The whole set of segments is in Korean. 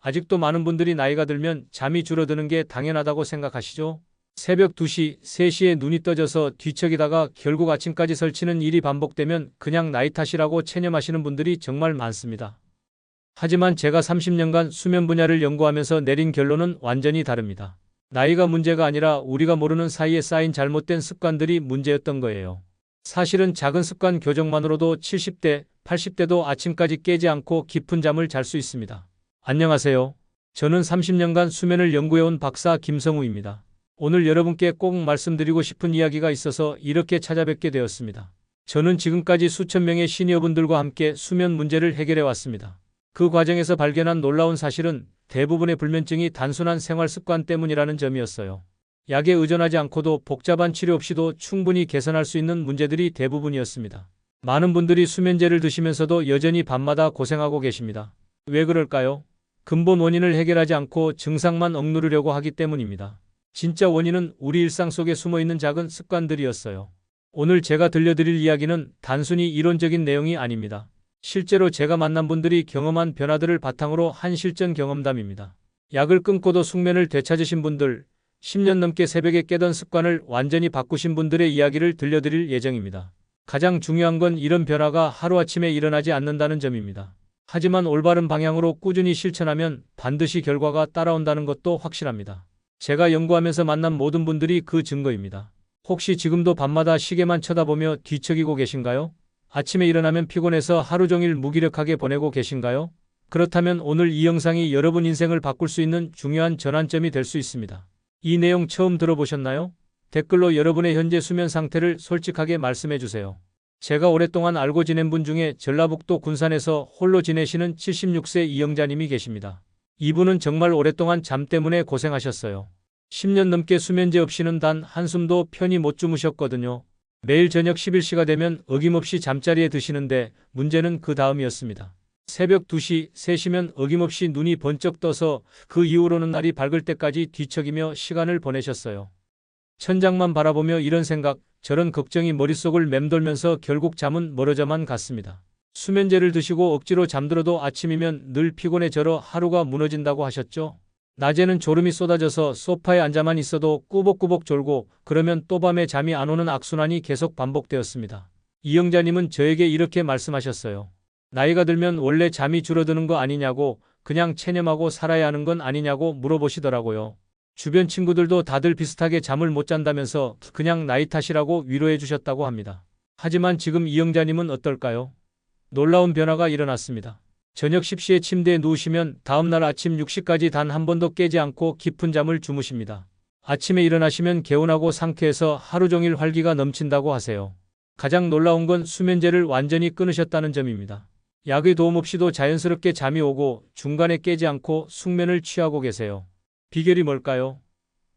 아직도 많은 분들이 나이가 들면 잠이 줄어드는 게 당연하다고 생각하시죠? 새벽 2시, 3시에 눈이 떠져서 뒤척이다가 결국 아침까지 설치는 일이 반복되면 그냥 나이 탓이라고 체념하시는 분들이 정말 많습니다. 하지만 제가 30년간 수면 분야를 연구하면서 내린 결론은 완전히 다릅니다. 나이가 문제가 아니라 우리가 모르는 사이에 쌓인 잘못된 습관들이 문제였던 거예요. 사실은 작은 습관 교정만으로도 70대, 80대도 아침까지 깨지 않고 깊은 잠을 잘 수 있습니다. 안녕하세요. 저는 30년간 수면을 연구해온 박사 김성우입니다. 오늘 여러분께 꼭 말씀드리고 싶은 이야기가 있어서 이렇게 찾아뵙게 되었습니다. 저는 지금까지 수천 명의 시니어분들과 함께 수면 문제를 해결해 왔습니다. 그 과정에서 발견한 놀라운 사실은 대부분의 불면증이 단순한 생활 습관 때문이라는 점이었어요. 약에 의존하지 않고도 복잡한 치료 없이도 충분히 개선할 수 있는 문제들이 대부분이었습니다. 많은 분들이 수면제를 드시면서도 여전히 밤마다 고생하고 계십니다. 왜 그럴까요? 근본 원인을 해결하지 않고 증상만 억누르려고 하기 때문입니다. 진짜 원인은 우리 일상 속에 숨어있는 작은 습관들이었어요. 오늘 제가 들려드릴 이야기는 단순히 이론적인 내용이 아닙니다. 실제로 제가 만난 분들이 경험한 변화들을 바탕으로 한 실전 경험담입니다. 약을 끊고도 숙면을 되찾으신 분들, 10년 넘게 새벽에 깨던 습관을 완전히 바꾸신 분들의 이야기를 들려드릴 예정입니다. 가장 중요한 건 이런 변화가 하루아침에 일어나지 않는다는 점입니다. 하지만 올바른 방향으로 꾸준히 실천하면 반드시 결과가 따라온다는 것도 확실합니다. 제가 연구하면서 만난 모든 분들이 그 증거입니다. 혹시 지금도 밤마다 시계만 쳐다보며 뒤척이고 계신가요? 아침에 일어나면 피곤해서 하루 종일 무기력하게 보내고 계신가요? 그렇다면 오늘 이 영상이 여러분 인생을 바꿀 수 있는 중요한 전환점이 될 수 있습니다. 이 내용 처음 들어보셨나요? 댓글로 여러분의 현재 수면 상태를 솔직하게 말씀해 주세요. 제가 오랫동안 알고 지낸 분 중에 전라북도 군산에서 홀로 지내시는 76세 이영자님이 계십니다. 이분은 정말 오랫동안 잠 때문에 고생하셨어요. 10년 넘게 수면제 없이는 단 한숨도 편히 못 주무셨거든요. 매일 저녁 11시가 되면 어김없이 잠자리에 드시는데 문제는 그 다음이었습니다. 새벽 2시, 3시면 어김없이 눈이 번쩍 떠서 그 이후로는 날이 밝을 때까지 뒤척이며 시간을 보내셨어요. 천장만 바라보며 이런 생각, 저런 걱정이 머릿속을 맴돌면서 결국 잠은 멀어져만 갔습니다. 수면제를 드시고 억지로 잠들어도 아침이면 늘 피곤해 절어 하루가 무너진다고 하셨죠? 낮에는 졸음이 쏟아져서 소파에 앉아만 있어도 꾸벅꾸벅 졸고 그러면 또 밤에 잠이 안 오는 악순환이 계속 반복되었습니다. 이영자님은 저에게 이렇게 말씀하셨어요. 나이가 들면 원래 잠이 줄어드는 거 아니냐고, 그냥 체념하고 살아야 하는 건 아니냐고 물어보시더라고요. 주변 친구들도 다들 비슷하게 잠을 못 잔다면서 그냥 나이 탓이라고 위로해 주셨다고 합니다. 하지만 지금 이영자님은 어떨까요? 놀라운 변화가 일어났습니다. 저녁 10시에 침대에 누우시면 다음날 아침 6시까지 단 한 번도 깨지 않고 깊은 잠을 주무십니다. 아침에 일어나시면 개운하고 상쾌해서 하루 종일 활기가 넘친다고 하세요. 가장 놀라운 건 수면제를 완전히 끊으셨다는 점입니다. 약의 도움 없이도 자연스럽게 잠이 오고 중간에 깨지 않고 숙면을 취하고 계세요. 비결이 뭘까요?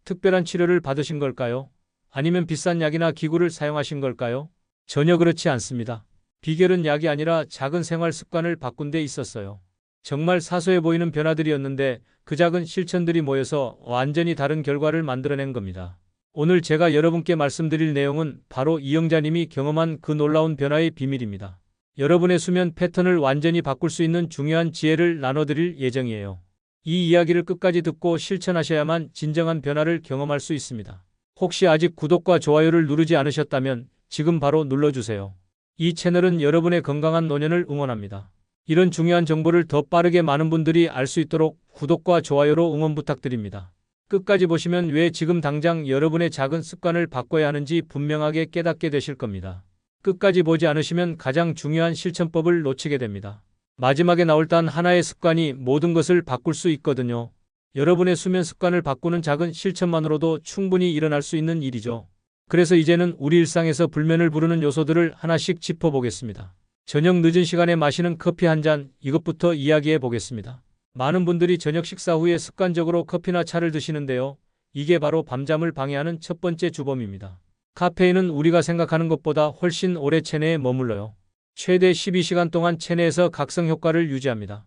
특별한 치료를 받으신 걸까요? 아니면 비싼 약이나 기구를 사용하신 걸까요? 전혀 그렇지 않습니다. 비결은 약이 아니라 작은 생활 습관을 바꾼 데 있었어요. 정말 사소해 보이는 변화들이었는데 그 작은 실천들이 모여서 완전히 다른 결과를 만들어낸 겁니다. 오늘 제가 여러분께 말씀드릴 내용은 바로 이영자님이 경험한 그 놀라운 변화의 비밀입니다. 여러분의 수면 패턴을 완전히 바꿀 수 있는 중요한 지혜를 나눠드릴 예정이에요. 이 이야기를 끝까지 듣고 실천하셔야만 진정한 변화를 경험할 수 있습니다. 혹시 아직 구독과 좋아요를 누르지 않으셨다면 지금 바로 눌러주세요. 이 채널은 여러분의 건강한 노년을 응원합니다. 이런 중요한 정보를 더 빠르게 많은 분들이 알 수 있도록 구독과 좋아요로 응원 부탁드립니다. 끝까지 보시면 왜 지금 당장 여러분의 작은 습관을 바꿔야 하는지 분명하게 깨닫게 되실 겁니다. 끝까지 보지 않으시면 가장 중요한 실천법을 놓치게 됩니다. 마지막에 나올 단 하나의 습관이 모든 것을 바꿀 수 있거든요. 여러분의 수면 습관을 바꾸는 작은 실천만으로도 충분히 일어날 수 있는 일이죠. 그래서 이제는 우리 일상에서 불면을 부르는 요소들을 하나씩 짚어보겠습니다. 저녁 늦은 시간에 마시는 커피 한 잔, 이것부터 이야기해 보겠습니다. 많은 분들이 저녁 식사 후에 습관적으로 커피나 차를 드시는데요. 이게 바로 밤잠을 방해하는 첫 번째 주범입니다. 카페인은 우리가 생각하는 것보다 훨씬 오래 체내에 머물러요. 최대 12시간 동안 체내에서 각성 효과를 유지합니다.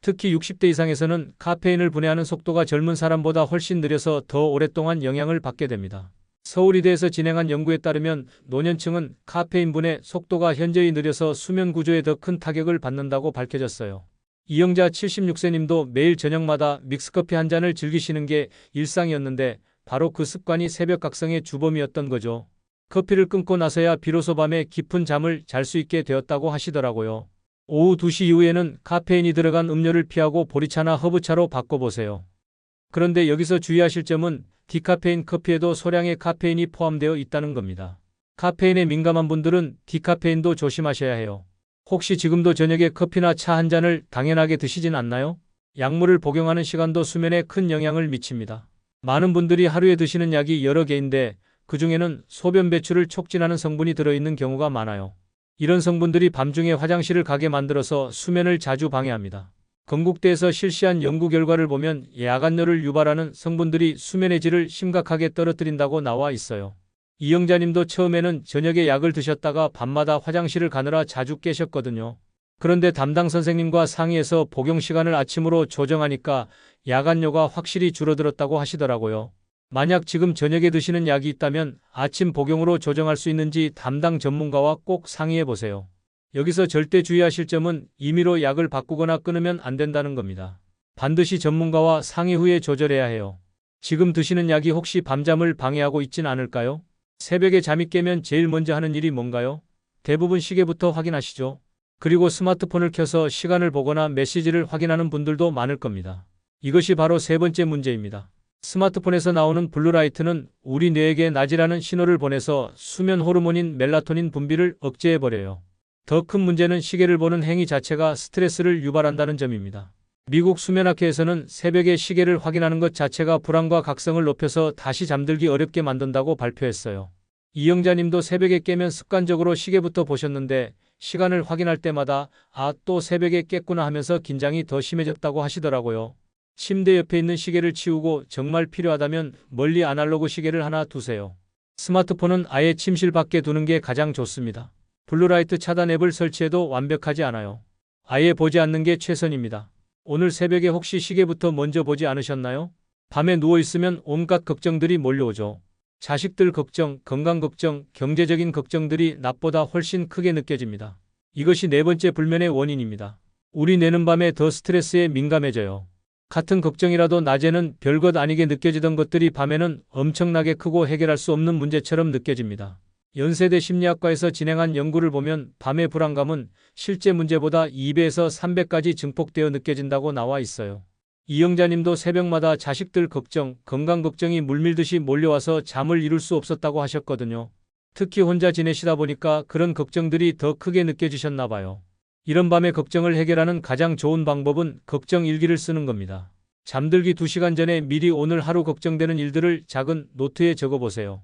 특히 60대 이상에서는 카페인을 분해하는 속도가 젊은 사람보다 훨씬 느려서 더 오랫동안 영향을 받게 됩니다. 서울의대에서 진행한 연구에 따르면 노년층은 카페인 분해 속도가 현저히 느려서 수면 구조에 더 큰 타격을 받는다고 밝혀졌어요. 이영자 76세님도 매일 저녁마다 믹스커피 한 잔을 즐기시는 게 일상이었는데 바로 그 습관이 새벽 각성의 주범이었던 거죠. 커피를 끊고 나서야 비로소 밤에 깊은 잠을 잘 수 있게 되었다고 하시더라고요. 오후 2시 이후에는 카페인이 들어간 음료를 피하고 보리차나 허브차로 바꿔보세요. 그런데 여기서 주의하실 점은 디카페인 커피에도 소량의 카페인이 포함되어 있다는 겁니다. 카페인에 민감한 분들은 디카페인도 조심하셔야 해요. 혹시 지금도 저녁에 커피나 차 한 잔을 당연하게 드시진 않나요? 약물을 복용하는 시간도 수면에 큰 영향을 미칩니다. 많은 분들이 하루에 드시는 약이 여러 개인데 그중에는 소변 배출을 촉진하는 성분이 들어있는 경우가 많아요. 이런 성분들이 밤중에 화장실을 가게 만들어서 수면을 자주 방해합니다. 건국대에서 실시한 연구 결과를 보면 야간열을 유발하는 성분들이 수면의 질을 심각하게 떨어뜨린다고 나와 있어요. 이영자님도 처음에는 저녁에 약을 드셨다가 밤마다 화장실을 가느라 자주 깨셨거든요. 그런데 담당 선생님과 상의해서 복용 시간을 아침으로 조정하니까 야간뇨가 확실히 줄어들었다고 하시더라고요. 만약 지금 저녁에 드시는 약이 있다면 아침 복용으로 조정할 수 있는지 담당 전문가와 꼭 상의해 보세요. 여기서 절대 주의하실 점은 임의로 약을 바꾸거나 끊으면 안 된다는 겁니다. 반드시 전문가와 상의 후에 조절해야 해요. 지금 드시는 약이 혹시 밤잠을 방해하고 있진 않을까요? 새벽에 잠이 깨면 제일 먼저 하는 일이 뭔가요? 대부분 시계부터 확인하시죠. 그리고 스마트폰을 켜서 시간을 보거나 메시지를 확인하는 분들도 많을 겁니다. 이것이 바로 세 번째 문제입니다. 스마트폰에서 나오는 블루라이트는 우리 뇌에게 낮이라는 신호를 보내서 수면 호르몬인 멜라토닌 분비를 억제해버려요. 더 큰 문제는 시계를 보는 행위 자체가 스트레스를 유발한다는 점입니다. 미국 수면학회에서는 새벽에 시계를 확인하는 것 자체가 불안과 각성을 높여서 다시 잠들기 어렵게 만든다고 발표했어요. 이영자님도 새벽에 깨면 습관적으로 시계부터 보셨는데 시간을 확인할 때마다 또 새벽에 깼구나 하면서 긴장이 더 심해졌다고 하시더라고요. 침대 옆에 있는 시계를 치우고 정말 필요하다면 멀리 아날로그 시계를 하나 두세요. 스마트폰은 아예 침실 밖에 두는 게 가장 좋습니다. 블루라이트 차단 앱을 설치해도 완벽하지 않아요. 아예 보지 않는 게 최선입니다. 오늘 새벽에 혹시 시계부터 먼저 보지 않으셨나요? 밤에 누워있으면 온갖 걱정들이 몰려오죠. 자식들 걱정, 건강 걱정, 경제적인 걱정들이 낮보다 훨씬 크게 느껴집니다. 이것이 네 번째 불면의 원인입니다. 우리 뇌는 밤에 더 스트레스에 민감해져요. 같은 걱정이라도 낮에는 별것 아니게 느껴지던 것들이 밤에는 엄청나게 크고 해결할 수 없는 문제처럼 느껴집니다. 연세대 심리학과에서 진행한 연구를 보면 밤의 불안감은 실제 문제보다 2배에서 3배까지 증폭되어 느껴진다고 나와 있어요. 이영자님도 새벽마다 자식들 걱정, 건강 걱정이 물밀듯이 몰려와서 잠을 이룰 수 없었다고 하셨거든요. 특히 혼자 지내시다 보니까 그런 걱정들이 더 크게 느껴지셨나 봐요. 이런 밤의 걱정을 해결하는 가장 좋은 방법은 걱정 일기를 쓰는 겁니다. 잠들기 2시간 전에 미리 오늘 하루 걱정되는 일들을 작은 노트에 적어보세요.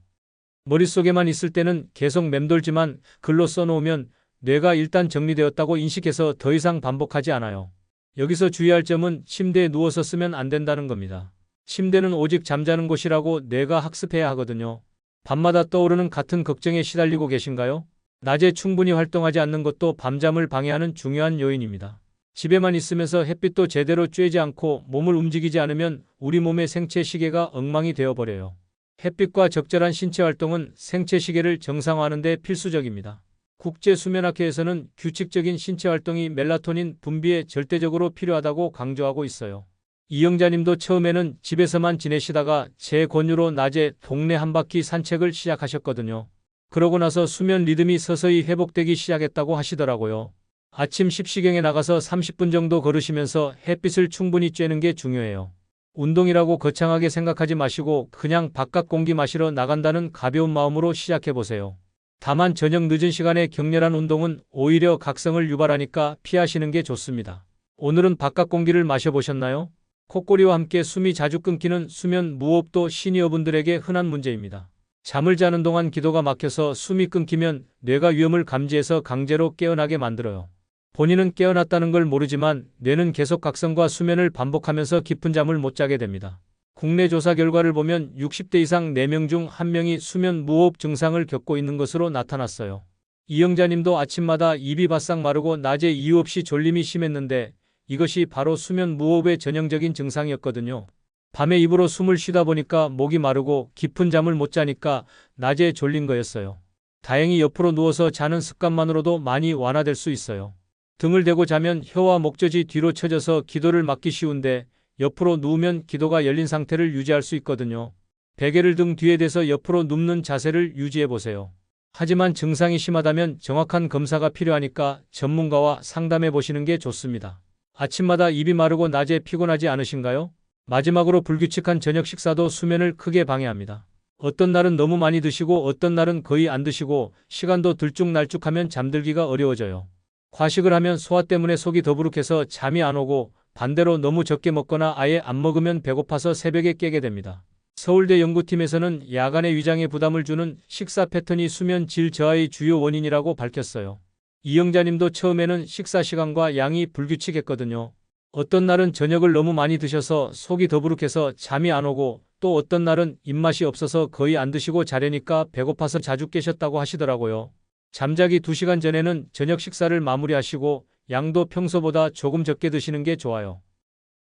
머릿속에만 있을 때는 계속 맴돌지만 글로 써놓으면 뇌가 일단 정리되었다고 인식해서 더 이상 반복하지 않아요. 여기서 주의할 점은 침대에 누워서 쓰면 안 된다는 겁니다. 침대는 오직 잠자는 곳이라고 뇌가 학습해야 하거든요. 밤마다 떠오르는 같은 걱정에 시달리고 계신가요? 낮에 충분히 활동하지 않는 것도 밤잠을 방해하는 중요한 요인입니다. 집에만 있으면서 햇빛도 제대로 쬐지 않고 몸을 움직이지 않으면 우리 몸의 생체 시계가 엉망이 되어버려요. 햇빛과 적절한 신체 활동은 생체 시계를 정상화하는 데 필수적입니다. 국제수면학회에서는 규칙적인 신체 활동이 멜라토닌 분비에 절대적으로 필요하다고 강조하고 있어요. 이영자님도 처음에는 집에서만 지내시다가 제 권유로 낮에 동네 한 바퀴 산책을 시작하셨거든요. 그러고 나서 수면 리듬이 서서히 회복되기 시작했다고 하시더라고요. 아침 10시경에 나가서 30분 정도 걸으시면서 햇빛을 충분히 쬐는 게 중요해요. 운동이라고 거창하게 생각하지 마시고 그냥 바깥 공기 마시러 나간다는 가벼운 마음으로 시작해보세요. 다만 저녁 늦은 시간에 격렬한 운동은 오히려 각성을 유발하니까 피하시는 게 좋습니다. 오늘은 바깥 공기를 마셔보셨나요? 콧꼬리와 함께 숨이 자주 끊기는 수면 무호흡도 시니어분들에게 흔한 문제입니다. 잠을 자는 동안 기도가 막혀서 숨이 끊기면 뇌가 위험을 감지해서 강제로 깨어나게 만들어요. 본인은 깨어났다는 걸 모르지만 뇌는 계속 각성과 수면을 반복하면서 깊은 잠을 못 자게 됩니다. 국내 조사 결과를 보면 60대 이상 4명 중 1명이 수면 무호흡 증상을 겪고 있는 것으로 나타났어요. 이영자님도 아침마다 입이 바싹 마르고 낮에 이유 없이 졸림이 심했는데 이것이 바로 수면 무호흡의 전형적인 증상이었거든요. 밤에 입으로 숨을 쉬다 보니까 목이 마르고 깊은 잠을 못 자니까 낮에 졸린 거였어요. 다행히 옆으로 누워서 자는 습관만으로도 많이 완화될 수 있어요. 등을 대고 자면 혀와 목젖이 뒤로 처져서 기도를 막기 쉬운데 옆으로 누우면 기도가 열린 상태를 유지할 수 있거든요. 베개를 등 뒤에 대서 옆으로 눕는 자세를 유지해 보세요. 하지만 증상이 심하다면 정확한 검사가 필요하니까 전문가와 상담해 보시는 게 좋습니다. 아침마다 입이 마르고 낮에 피곤하지 않으신가요? 마지막으로 불규칙한 저녁 식사도 수면을 크게 방해합니다. 어떤 날은 너무 많이 드시고 어떤 날은 거의 안 드시고 시간도 들쭉날쭉하면 잠들기가 어려워져요. 과식을 하면 소화 때문에 속이 더부룩해서 잠이 안 오고 반대로 너무 적게 먹거나 아예 안 먹으면 배고파서 새벽에 깨게 됩니다. 서울대 연구팀에서는 야간에 위장에 부담을 주는 식사 패턴이 수면 질 저하의 주요 원인이라고 밝혔어요. 이영자님도 처음에는 식사 시간과 양이 불규칙했거든요. 어떤 날은 저녁을 너무 많이 드셔서 속이 더부룩해서 잠이 안 오고 또 어떤 날은 입맛이 없어서 거의 안 드시고 자려니까 배고파서 자주 깨셨다고 하시더라고요. 잠자기 2시간 전에는 저녁 식사를 마무리하시고 양도 평소보다 조금 적게 드시는 게 좋아요.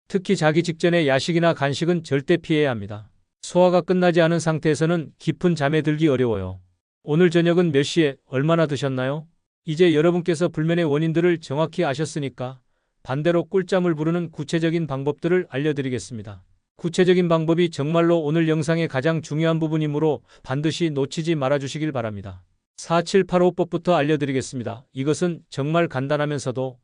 특히 자기 직전에 야식이나 간식은 절대 피해야 합니다. 소화가 끝나지 않은 상태에서는 깊은 잠에 들기 어려워요. 오늘 저녁은 몇 시에 얼마나 드셨나요? 이제 여러분께서 불면의 원인들을 정확히 아셨으니까 반대로 꿀잠을 부르는 구체적인 방법들을 알려드리겠습니다. 구체적인 방법이 정말로 오늘 영상의 가장 중요한 부분이므로 반드시 놓치지 말아주시길 바랍니다. 4785법부터 알려드리겠습니다. 이것은 정말 간단하면서도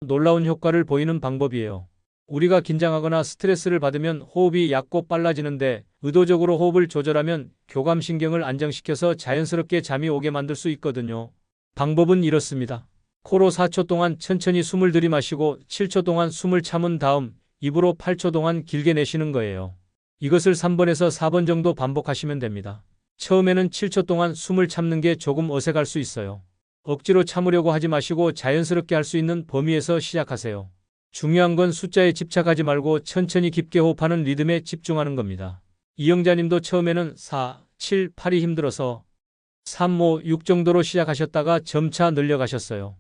놀라운 효과를 보이는 방법이에요. 우리가 긴장하거나 스트레스를 받으면 호흡이 얕고 빨라지는데 의도적으로 호흡을 조절하면 교감신경을 안정시켜서 자연스럽게 잠이 오게 만들 수 있거든요. 방법은 이렇습니다. 코로 4초 동안 천천히 숨을 들이마시고 7초 동안 숨을 참은 다음 입으로 8초 동안 길게 내쉬는 거예요. 이것을 3번에서 4번 정도 반복하시면 됩니다. 처음에는 7초 동안 숨을 참는 게 조금 어색할 수 있어요. 억지로 참으려고 하지 마시고 자연스럽게 할 수 있는 범위에서 시작하세요. 중요한 건 숫자에 집착하지 말고 천천히 깊게 호흡하는 리듬에 집중하는 겁니다. 이영자님도 처음에는 4, 7, 8이 힘들어서 3, 5, 6 정도로 시작하셨다가 점차 늘려가셨어요.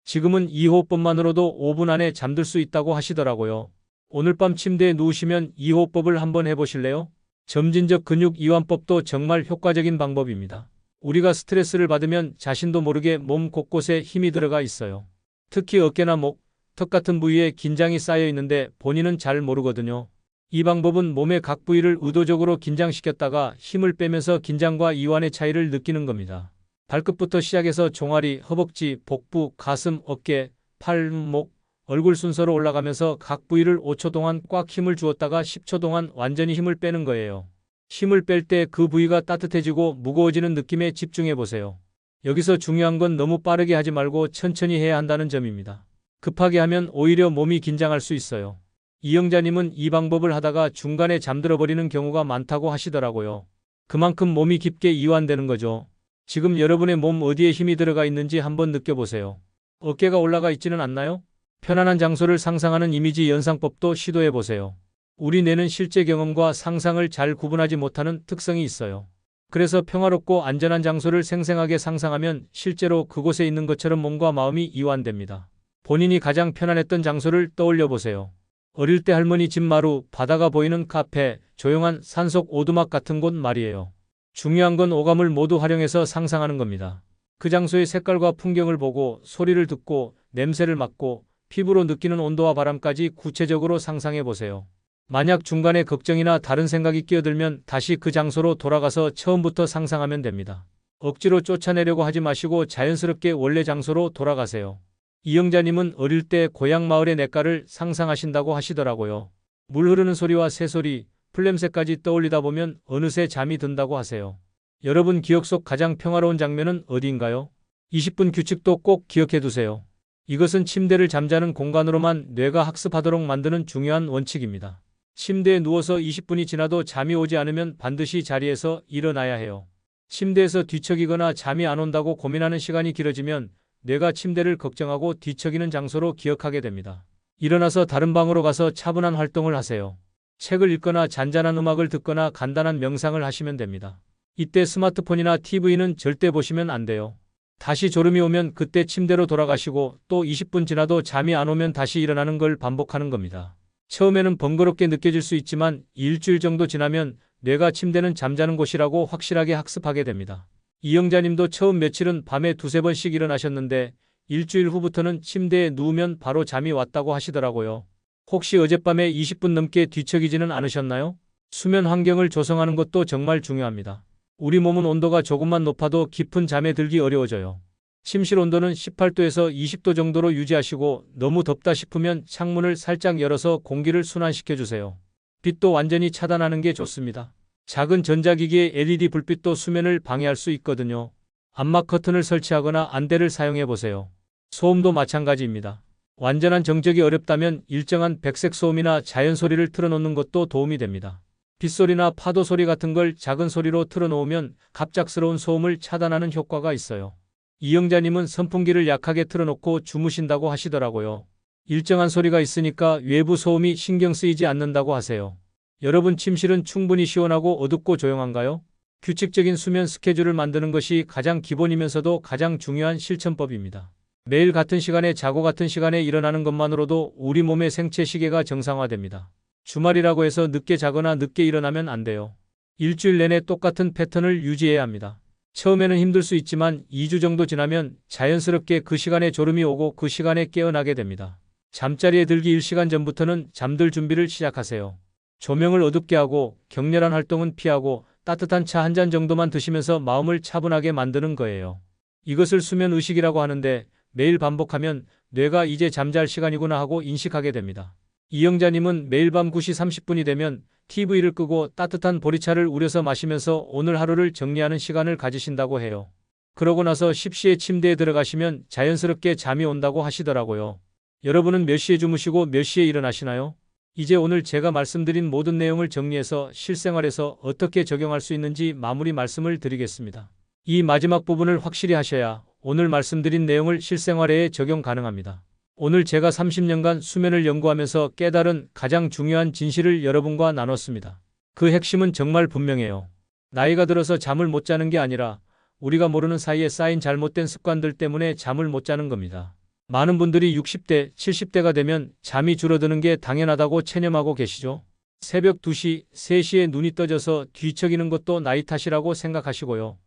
지금은 이 호흡법만으로도 5분 안에 잠들 수 있다고 하시더라고요. 오늘 밤 침대에 누우시면 이 호흡법을 한번 해보실래요? 점진적 근육 이완법도 정말 효과적인 방법입니다. 우리가 스트레스를 받으면 자신도 모르게 몸 곳곳에 힘이 들어가 있어요. 특히 어깨나 목, 턱 같은 부위에 긴장이 쌓여 있는데 본인은 잘 모르거든요. 이 방법은 몸의 각 부위를 의도적으로 긴장시켰다가 힘을 빼면서 긴장과 이완의 차이를 느끼는 겁니다. 발끝부터 시작해서 종아리, 허벅지, 복부, 가슴, 어깨, 팔, 목, 얼굴 순서로 올라가면서 각 부위를 5초 동안 꽉 힘을 주었다가 10초 동안 완전히 힘을 빼는 거예요. 힘을 뺄 때 그 부위가 따뜻해지고 무거워지는 느낌에 집중해 보세요. 여기서 중요한 건 너무 빠르게 하지 말고 천천히 해야 한다는 점입니다. 급하게 하면 오히려 몸이 긴장할 수 있어요. 이영자님은 이 방법을 하다가 중간에 잠들어 버리는 경우가 많다고 하시더라고요. 그만큼 몸이 깊게 이완되는 거죠. 지금 여러분의 몸 어디에 힘이 들어가 있는지 한번 느껴보세요. 어깨가 올라가 있지는 않나요? 편안한 장소를 상상하는 이미지 연상법도 시도해 보세요. 우리 뇌는 실제 경험과 상상을 잘 구분하지 못하는 특성이 있어요. 그래서 평화롭고 안전한 장소를 생생하게 상상하면 실제로 그곳에 있는 것처럼 몸과 마음이 이완됩니다. 본인이 가장 편안했던 장소를 떠올려 보세요. 어릴 때 할머니 집 마루, 바다가 보이는 카페, 조용한 산속 오두막 같은 곳 말이에요. 중요한 건 오감을 모두 활용해서 상상하는 겁니다. 그 장소의 색깔과 풍경을 보고 소리를 듣고 냄새를 맡고 피부로 느끼는 온도와 바람까지 구체적으로 상상해 보세요. 만약 중간에 걱정이나 다른 생각이 끼어들면 다시 그 장소로 돌아가서 처음부터 상상하면 됩니다. 억지로 쫓아내려고 하지 마시고 자연스럽게 원래 장소로 돌아가세요. 이영자님은 어릴 때 고향 마을의 냇가를 상상하신다고 하시더라고요. 물 흐르는 소리와 새소리, 풀냄새까지 떠올리다 보면 어느새 잠이 든다고 하세요. 여러분 기억 속 가장 평화로운 장면은 어디인가요? 20분 규칙도 꼭 기억해 두세요. 이것은 침대를 잠자는 공간으로만 뇌가 학습하도록 만드는 중요한 원칙입니다. 침대에 누워서 20분이 지나도 잠이 오지 않으면 반드시 자리에서 일어나야 해요. 침대에서 뒤척이거나 잠이 안 온다고 고민하는 시간이 길어지면 뇌가 침대를 걱정하고 뒤척이는 장소로 기억하게 됩니다. 일어나서 다른 방으로 가서 차분한 활동을 하세요. 책을 읽거나 잔잔한 음악을 듣거나 간단한 명상을 하시면 됩니다. 이때 스마트폰이나 TV는 절대 보시면 안 돼요. 다시 졸음이 오면 그때 침대로 돌아가시고 또 20분 지나도 잠이 안 오면 다시 일어나는 걸 반복하는 겁니다. 처음에는 번거롭게 느껴질 수 있지만 일주일 정도 지나면 뇌가 침대는 잠자는 곳이라고 확실하게 학습하게 됩니다. 이영자님도 처음 며칠은 밤에 2-3번씩 일어나셨는데 일주일 후부터는 침대에 누우면 바로 잠이 왔다고 하시더라고요. 혹시 어젯밤에 20분 넘게 뒤척이지는 않으셨나요? 수면 환경을 조성하는 것도 정말 중요합니다. 우리 몸은 온도가 조금만 높아도 깊은 잠에 들기 어려워져요. 침실 온도는 18도에서 20도 정도로 유지하시고 너무 덥다 싶으면 창문을 살짝 열어서 공기를 순환시켜 주세요. 빛도 완전히 차단하는 게 좋습니다. 작은 전자기기의 LED 불빛도 수면을 방해할 수 있거든요. 암막 커튼을 설치하거나 안대를 사용해 보세요. 소음도 마찬가지입니다. 완전한 정적이 어렵다면 일정한 백색 소음이나 자연 소리를 틀어놓는 것도 도움이 됩니다. 빗소리나 파도 소리 같은 걸 작은 소리로 틀어놓으면 갑작스러운 소음을 차단하는 효과가 있어요. 이영자님은 선풍기를 약하게 틀어놓고 주무신다고 하시더라고요. 일정한 소리가 있으니까 외부 소음이 신경 쓰이지 않는다고 하세요. 여러분 침실은 충분히 시원하고 어둡고 조용한가요? 규칙적인 수면 스케줄을 만드는 것이 가장 기본이면서도 가장 중요한 실천법입니다. 매일 같은 시간에 자고 같은 시간에 일어나는 것만으로도 우리 몸의 생체 시계가 정상화됩니다. 주말이라고 해서 늦게 자거나 늦게 일어나면 안 돼요. 일주일 내내 똑같은 패턴을 유지해야 합니다. 처음에는 힘들 수 있지만 2주 정도 지나면 자연스럽게 그 시간에 졸음이 오고 그 시간에 깨어나게 됩니다. 잠자리에 들기 1시간 전부터는 잠들 준비를 시작하세요. 조명을 어둡게 하고 격렬한 활동은 피하고 따뜻한 차 한 잔 정도만 드시면서 마음을 차분하게 만드는 거예요. 이것을 수면 의식이라고 하는데 매일 반복하면 뇌가 이제 잠잘 시간이구나 하고 인식하게 됩니다. 이영자님은 매일 밤 9시 30분이 되면 TV를 끄고 따뜻한 보리차를 우려서 마시면서 오늘 하루를 정리하는 시간을 가지신다고 해요. 그러고 나서 10시에 침대에 들어가시면 자연스럽게 잠이 온다고 하시더라고요. 여러분은 몇 시에 주무시고 몇 시에 일어나시나요? 이제 오늘 제가 말씀드린 모든 내용을 정리해서 실생활에서 어떻게 적용할 수 있는지 마무리 말씀을 드리겠습니다. 이 마지막 부분을 확실히 하셔야 오늘 말씀드린 내용을 실생활에 적용 가능합니다. 오늘 제가 30년간 수면을 연구하면서 깨달은 가장 중요한 진실을 여러분과 나눴습니다. 그 핵심은 정말 분명해요. 나이가 들어서 잠을 못 자는 게 아니라 우리가 모르는 사이에 쌓인 잘못된 습관들 때문에 잠을 못 자는 겁니다. 많은 분들이 60대, 70대가 되면 잠이 줄어드는 게 당연하다고 체념하고 계시죠. 새벽 2시, 3시에 눈이 떠져서 뒤척이는 것도 나이 탓이라고 생각하시고요.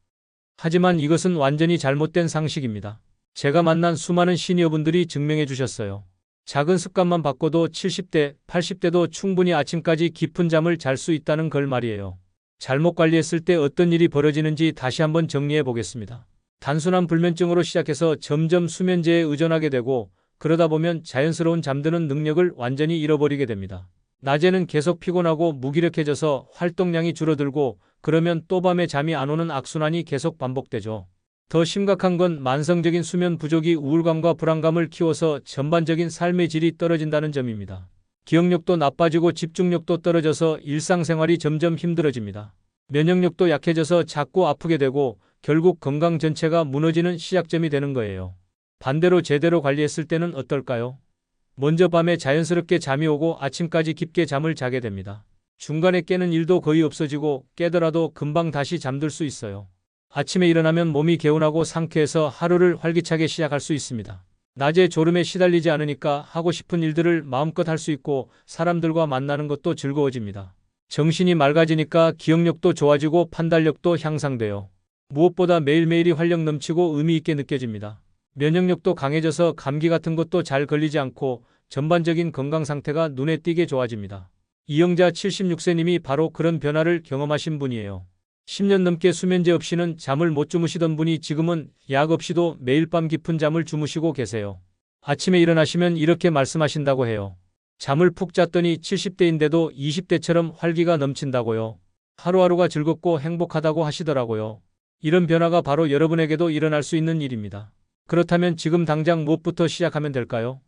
하지만 이것은 완전히 잘못된 상식입니다. 제가 만난 수많은 시니어분들이 증명해 주셨어요. 작은 습관만 바꿔도 70대, 80대도 충분히 아침까지 깊은 잠을 잘 수 있다는 걸 말이에요. 잘못 관리했을 때 어떤 일이 벌어지는지 다시 한번 정리해 보겠습니다. 단순한 불면증으로 시작해서 점점 수면제에 의존하게 되고 그러다 보면 자연스러운 잠드는 능력을 완전히 잃어버리게 됩니다. 낮에는 계속 피곤하고 무기력해져서 활동량이 줄어들고 그러면 또 밤에 잠이 안 오는 악순환이 계속 반복되죠. 더 심각한 건 만성적인 수면 부족이 우울감과 불안감을 키워서 전반적인 삶의 질이 떨어진다는 점입니다. 기억력도 나빠지고 집중력도 떨어져서 일상생활이 점점 힘들어집니다. 면역력도 약해져서 자꾸 아프게 되고 결국 건강 전체가 무너지는 시작점이 되는 거예요. 반대로 제대로 관리했을 때는 어떨까요? 먼저 밤에 자연스럽게 잠이 오고 아침까지 깊게 잠을 자게 됩니다. 중간에 깨는 일도 거의 없어지고 깨더라도 금방 다시 잠들 수 있어요. 아침에 일어나면 몸이 개운하고 상쾌해서 하루를 활기차게 시작할 수 있습니다. 낮에 졸음에 시달리지 않으니까 하고 싶은 일들을 마음껏 할 수 있고 사람들과 만나는 것도 즐거워집니다. 정신이 맑아지니까 기억력도 좋아지고 판단력도 향상돼요. 무엇보다 매일매일이 활력 넘치고 의미 있게 느껴집니다. 면역력도 강해져서 감기 같은 것도 잘 걸리지 않고 전반적인 건강 상태가 눈에 띄게 좋아집니다. 이영자 76세님이 바로 그런 변화를 경험하신 분이에요. 10년 넘게 수면제 없이는 잠을 못 주무시던 분이 지금은 약 없이도 매일 밤 깊은 잠을 주무시고 계세요. 아침에 일어나시면 이렇게 말씀하신다고 해요. 잠을 푹 잤더니 70대인데도 20대처럼 활기가 넘친다고요. 하루하루가 즐겁고 행복하다고 하시더라고요. 이런 변화가 바로 여러분에게도 일어날 수 있는 일입니다. 그렇다면 지금 당장 무엇부터 시작하면 될까요?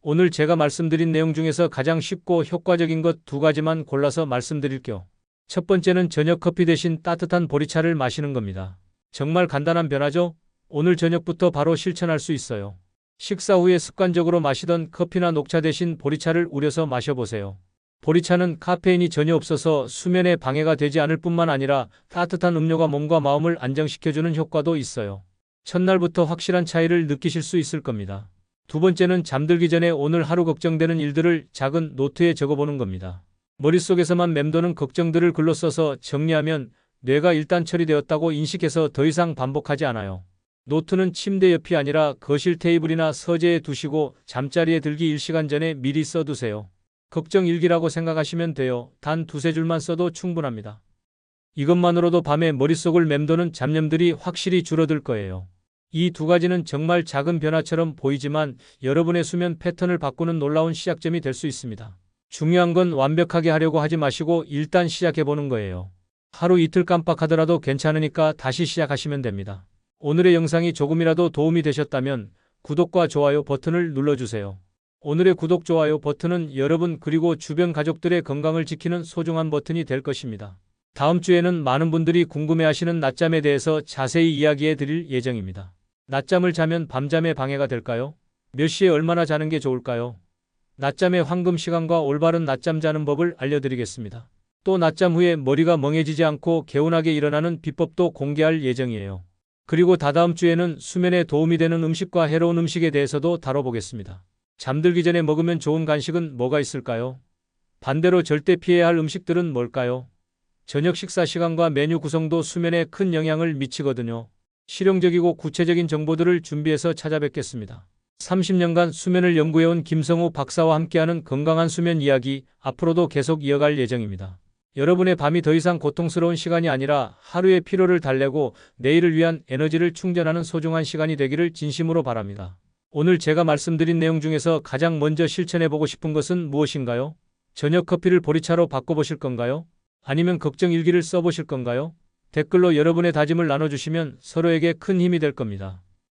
오늘 제가 말씀드린 내용 중에서 가장 쉽고 효과적인 것 2가지만 골라서 말씀드릴게요. 첫 번째는 저녁 커피 대신 따뜻한 보리차를 마시는 겁니다. 정말 간단한 변화죠? 오늘 저녁부터 바로 실천할 수 있어요. 식사 후에 습관적으로 마시던 커피나 녹차 대신 보리차를 우려서 마셔보세요. 보리차는 카페인이 전혀 없어서 수면에 방해가 되지 않을 뿐만 아니라 따뜻한 음료가 몸과 마음을 안정시켜주는 효과도 있어요. 첫날부터 확실한 차이를 느끼실 수 있을 겁니다. 두 번째는 잠들기 전에 오늘 하루 걱정되는 일들을 작은 노트에 적어보는 겁니다. 머릿속에서만 맴도는 걱정들을 글로 써서 정리하면 뇌가 일단 처리되었다고 인식해서 더 이상 반복하지 않아요. 노트는 침대 옆이 아니라 거실 테이블이나 서재에 두시고 잠자리에 들기 1시간 전에 미리 써두세요. 걱정 일기라고 생각하시면 돼요. 단 두세 줄만 써도 충분합니다. 이것만으로도 밤에 머릿속을 맴도는 잡념들이 확실히 줄어들 거예요. 이 두 가지는 정말 작은 변화처럼 보이지만 여러분의 수면 패턴을 바꾸는 놀라운 시작점이 될 수 있습니다. 중요한 건 완벽하게 하려고 하지 마시고 일단 시작해보는 거예요. 하루 이틀 깜빡하더라도 괜찮으니까 다시 시작하시면 됩니다. 오늘의 영상이 조금이라도 도움이 되셨다면 구독과 좋아요 버튼을 눌러주세요. 오늘의 구독, 좋아요 버튼은 여러분 그리고 주변 가족들의 건강을 지키는 소중한 버튼이 될 것입니다. 다음 주에는 많은 분들이 궁금해하시는 낮잠에 대해서 자세히 이야기해 드릴 예정입니다. 낮잠을 자면 밤잠에 방해가 될까요? 몇 시에 얼마나 자는 게 좋을까요? 낮잠의 황금 시간과 올바른 낮잠 자는 법을 알려드리겠습니다. 또 낮잠 후에 머리가 멍해지지 않고 개운하게 일어나는 비법도 공개할 예정이에요. 그리고 다다음 주에는 수면에 도움이 되는 음식과 해로운 음식에 대해서도 다뤄보겠습니다. 잠들기 전에 먹으면 좋은 간식은 뭐가 있을까요? 반대로 절대 피해야 할 음식들은 뭘까요? 저녁 식사 시간과 메뉴 구성도 수면에 큰 영향을 미치거든요. 실용적이고 구체적인 정보들을 준비해서 찾아뵙겠습니다. 30년간 수면을 연구해온 김성우 박사와 함께하는 건강한 수면 이야기, 앞으로도 계속 이어갈 예정입니다. 여러분의 밤이 더 이상 고통스러운 시간이 아니라 하루의 피로를 달래고 내일을 위한 에너지를 충전하는 소중한 시간이 되기를 진심으로 바랍니다. 오늘 제가 말씀드린 내용 중에서 가장 먼저 실천해보고 싶은 것은 무엇인가요? 저녁 커피를 보리차로 바꿔보실 건가요? 아니면 걱정 일기를 써보실 건가요? 댓글로 여러분의 다짐을 나눠주시면 서로에게 큰 힘이 될 겁니다.